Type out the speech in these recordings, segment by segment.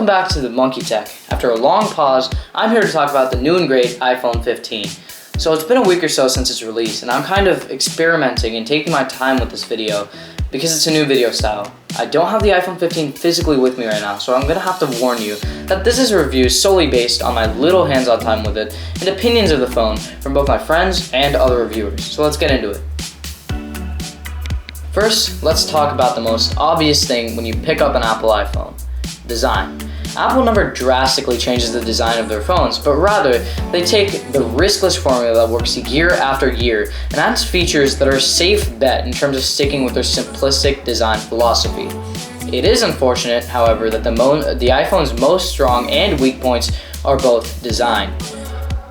welcome back to the Monkey Tech. After a long pause, I'm here to talk about the new and great iPhone 15. So it's been a week or so since its release, and I'm kind of experimenting and taking my time with this video because it's a new video style. I don't have the iPhone 15 physically with me right now, so I'm gonna have to warn you that this is a review solely based on my little hands-on time with it and opinions of the phone from both my friends and other reviewers. So let's get into it. First, let's talk about the most obvious thing when you pick up an Apple iPhone: design. Apple never drastically changes the design of their phones, but rather they take the riskless formula that works year after year and adds features that are a safe bet in terms of sticking with their simplistic design philosophy. It is unfortunate, however, that the iPhone's most strong and weak points are both design.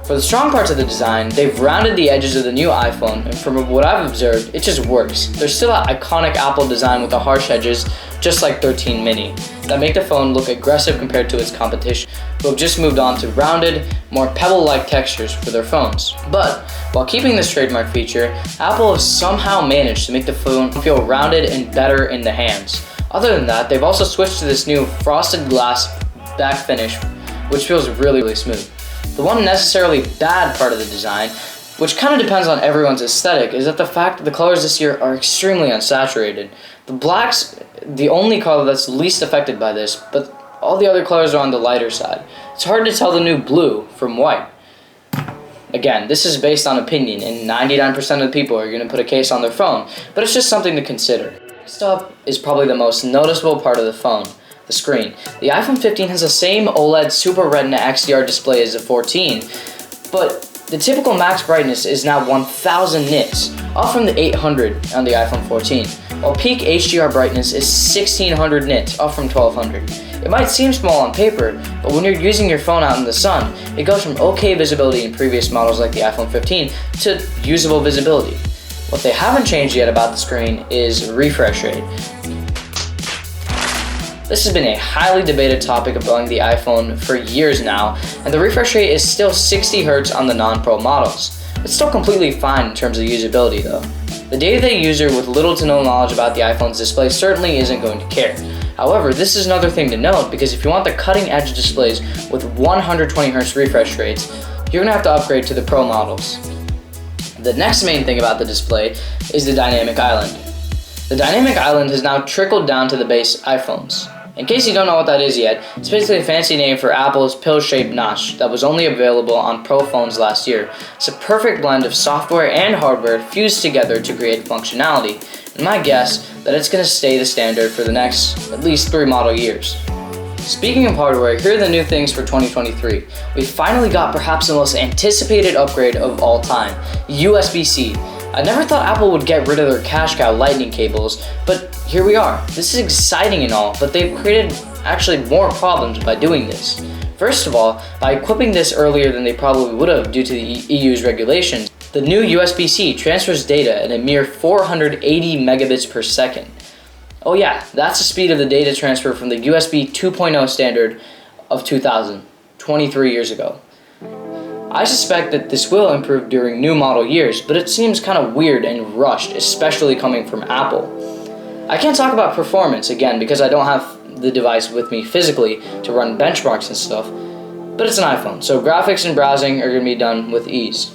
For the strong parts of the design, they've rounded the edges of the new iPhone, and from what I've observed, it just works. There's still that iconic Apple design with the harsh edges, just like 13 mini, that make the phone look aggressive compared to its competition, who have just moved on to rounded, more pebble-like textures for their phones. But while keeping this trademark feature, Apple has somehow managed to make the phone feel rounded and better in the hands. Other than that, they've also switched to this new frosted glass back finish, which feels really smooth. The one necessarily bad part of the design, which kind of depends on everyone's aesthetic, is that the fact that the colors this year are extremely unsaturated. The black's the only color that's least affected by this, but all the other colors are on the lighter side. It's hard to tell the new blue from white. Again, this is based on opinion, and 99% of the people are going to put a case on their phone, but it's just something to consider. Next up is probably the most noticeable part of the phone: the screen. The iPhone 15 has the same OLED Super Retina XDR display as the 14, but the typical max brightness is now 1000 nits, up from the 800 on the iPhone 14, while peak HDR brightness is 1600 nits, up from 1200. It might seem small on paper, but when you're using your phone out in the sun, it goes from okay visibility in previous models like the iPhone 15 to usable visibility. What they haven't changed yet about the screen is refresh rate. This has been a highly debated topic among the iPhone for years now, and the refresh rate is still 60 Hz on the non-Pro models. It's still completely fine in terms of usability though. The day-to-day user with little to no knowledge about the iPhone's display certainly isn't going to care. However, this is another thing to note, because if you want the cutting-edge displays with 120 Hz refresh rates, you're going to have to upgrade to the Pro models. The next main thing about the display is the dynamic island. The dynamic island has now trickled down to the base iPhones. In case you don't know what that is yet, it's basically a fancy name for Apple's pill-shaped notch that was only available on Pro phones last year. It's a perfect blend of software and hardware fused together to create functionality, and my guess that it's going to stay the standard for the next at least 3 model years. Speaking of hardware, here are the new things for 2023. We finally got perhaps the most anticipated upgrade of all time: USB-C. I never thought Apple would get rid of their cash cow lightning cables, but here we are. This is exciting and all, but they've created actually more problems by doing this. First of all, by equipping this earlier than they probably would have due to the EU's regulations, the new USB-C transfers data at a mere 480 megabits per second. Oh yeah, that's the speed of the data transfer from the USB 2.0 standard of 2000, 23 years ago. I suspect that this will improve during new model years, but it seems kind of weird and rushed, especially coming from Apple. I can't talk about performance again because I don't have the device with me physically to run benchmarks and stuff, but it's an iPhone, so graphics and browsing are going to be done with ease.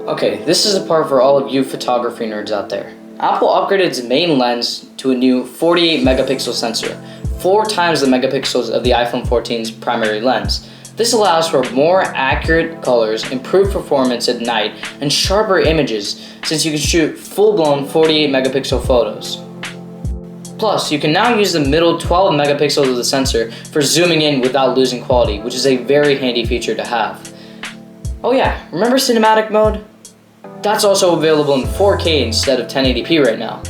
Okay, this is the part for all of you photography nerds out there. Apple upgraded its main lens to a new 48 megapixel sensor, 4 times the megapixels of the iPhone 14's primary lens. This allows for more accurate colors, improved performance at night, and sharper images, since you can shoot full-blown 48 megapixel photos. Plus, you can now use the middle 12 megapixels of the sensor for zooming in without losing quality, which is a very handy feature to have. Oh yeah, remember cinematic mode? That's also available in 4K instead of 1080p right now.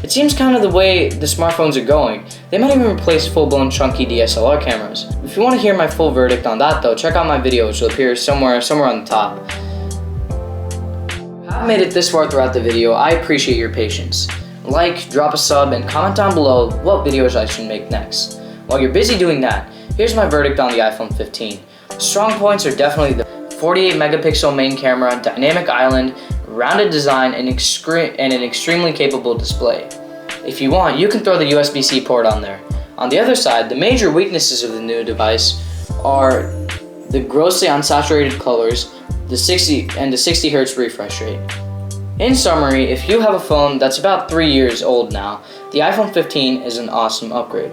It seems kind of the way the smartphones are going. They might even replace full-blown chunky DSLR cameras. If you want to hear my full verdict on that though, check out my video, which will appear somewhere on the top. If you have made it this far throughout the video, I appreciate your patience. Like, drop a sub, and comment down below what videos I should make next. While you're busy doing that, here's my verdict on the iPhone 15. Strong points are definitely the 48 megapixel main camera, dynamic island, rounded design, and an extremely capable display. If you want, you can throw the USB-C port on there. On the other side, the major weaknesses of the new device are the grossly unsaturated colors, the 60 Hz refresh rate. In summary, if you have a phone that's about 3 years old now, the iPhone 15 is an awesome upgrade.